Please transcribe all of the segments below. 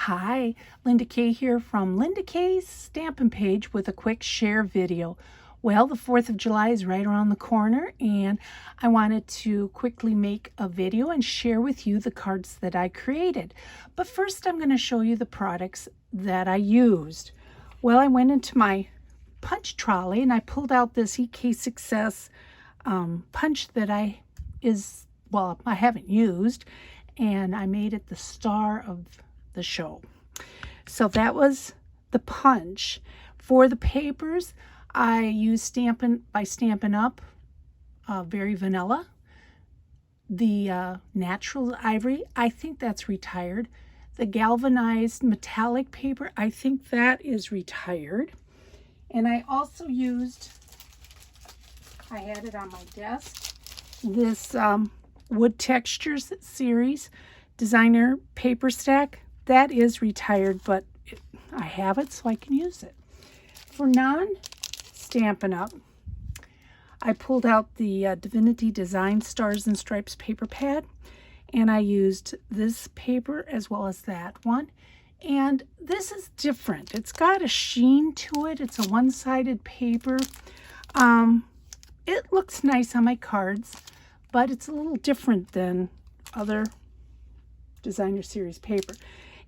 Hi, Linda Kay here from Linda Kay's Stampin' Page with a quick share video. Well, the 4th of July is right around the corner, and I wanted to quickly make a video and share with you the cards that I created. But first, I'm going to show you the products that I used. Well, I went into my punch trolley and I pulled out this EK Success punch that I haven't used, and I made it the star of the show. So that was the punch. For the papers, I used Stampin' by Stampin' Up, very vanilla. The natural ivory, I think that's retired. The galvanized metallic paper, I think that is retired. And I also used, I had it on my desk, this Wood Textures series designer paper stack. That is retired, but I have it so I can use it. For non-Stampin' Up, I pulled out the Divinity Design Stars and Stripes paper pad, and I used this paper as well as that one. And this is different. It's got a sheen to it. It's a one-sided paper. It looks nice on my cards, but it's a little different than other designer series paper.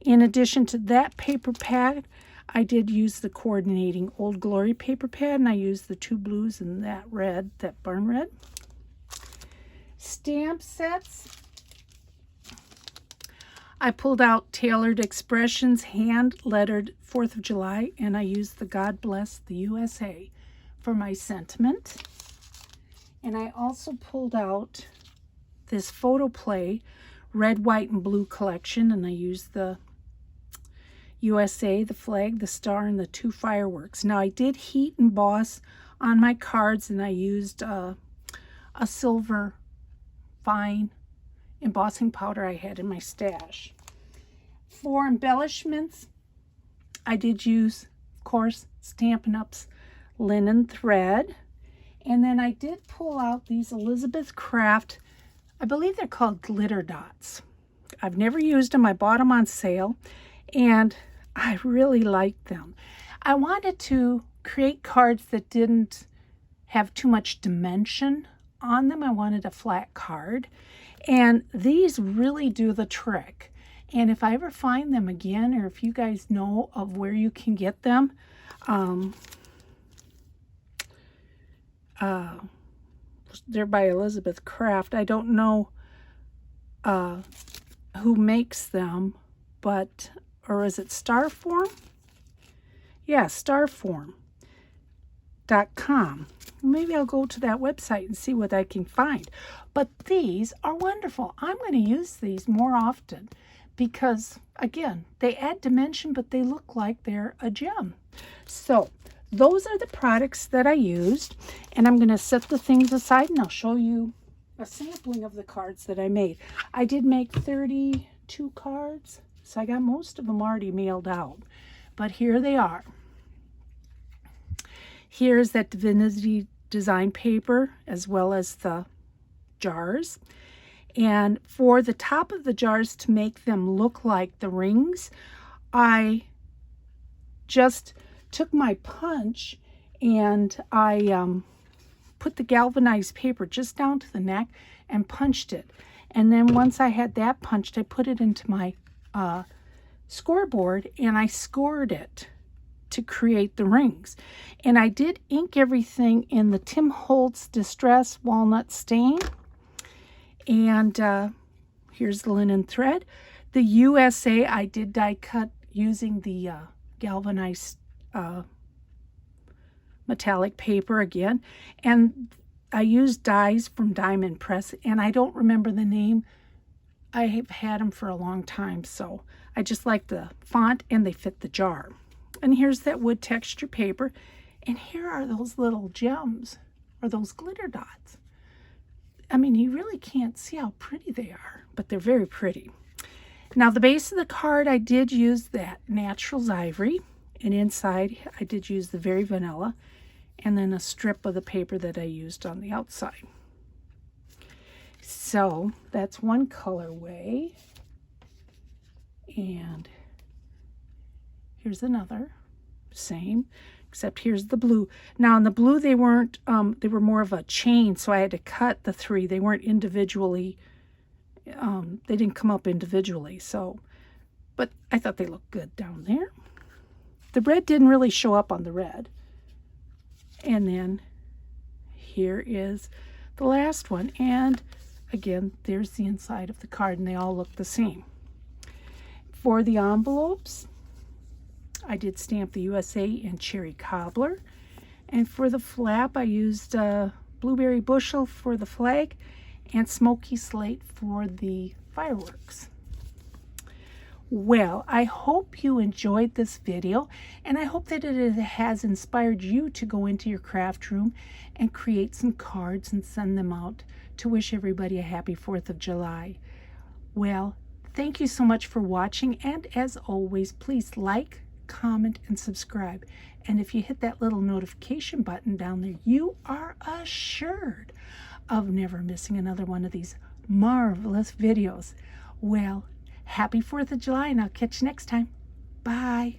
In addition to that paper pad, I did use the coordinating Old Glory paper pad, and I used the two blues and that red, that burn red. Stamp sets. I pulled out Tailored Expressions hand-lettered 4th of July, and I used the God Bless the USA for my sentiment. And I also pulled out this Photo Play red, white, and blue collection, and I used the USA, the flag, the star, and the two fireworks. Now, I did heat emboss on my cards, and I used a silver fine embossing powder I had in my stash. For embellishments, I did use, of course, Stampin' Up's linen thread. And then I did pull out these Elizabeth Craft, I believe they're called glitter dots. I've never used them. I bought them on sale, and I really liked them. I wanted to create cards that didn't have too much dimension on them. I wanted a flat card, and these really do the trick. And if I ever find them again, or if you guys know of where you can get them, they're by Elizabeth Craft. I don't know who makes them, but, or is it Starform? Yeah, Starform.com. Maybe I'll go to that website and see what I can find. But these are wonderful. I'm going to use these more often because, again, they add dimension, but they look like they're a gem. So those are the products that I used, and I'm going to set the things aside, and I'll show you a sampling of the cards that I made. I did make 32 cards, so I got most of them already mailed out, but here they are. Here's that Divinity Design paper, as well as the jars. And for the top of the jars, to make them look like the rings, I just took my punch and I put the galvanized paper just down to the neck and punched it. And then once I had that punched, I put it into my scoreboard and I scored it to create the rings. And I did ink everything in the Tim Holtz Distress Walnut Stain. And here's the linen thread. The USA, I did die cut using the galvanized metallic paper again, and I used dies from Diamond Press, and I don't remember the name. I have had them for a long time, so I just like the font, and they fit the jar. And here's that wood texture paper, and here are those little gems, or those glitter dots. I mean, you really can't see how pretty they are, but they're very pretty. Now, the base of the card, I did use that Naturals Ivory, and inside I did use the Very Vanilla, and then a strip of the paper that I used on the outside. So that's one colorway. And Here's another, same, except here's the blue. Now in the blue they weren't, they were more of a chain, so I had to cut the 3. They weren't individually, they didn't come up individually, so, but I thought they looked good down there. The red didn't really show up on the red. And then here is the last one, and again, there's the inside of the card, and they all look the same. For the envelopes, I did stamp the USA and cherry cobbler, and for the flap, I used blueberry bushel for the flag and smoky slate for the fireworks. Well, I hope you enjoyed this video, and I hope that it has inspired you to go into your craft room and create some cards and send them out to wish everybody a happy 4th of July. Well, thank you so much for watching, and as always, please like, comment, and subscribe. And if you hit that little notification button down there, you are assured of never missing another one of these marvelous videos. Well, happy 4th of July, and I'll catch you next time. Bye.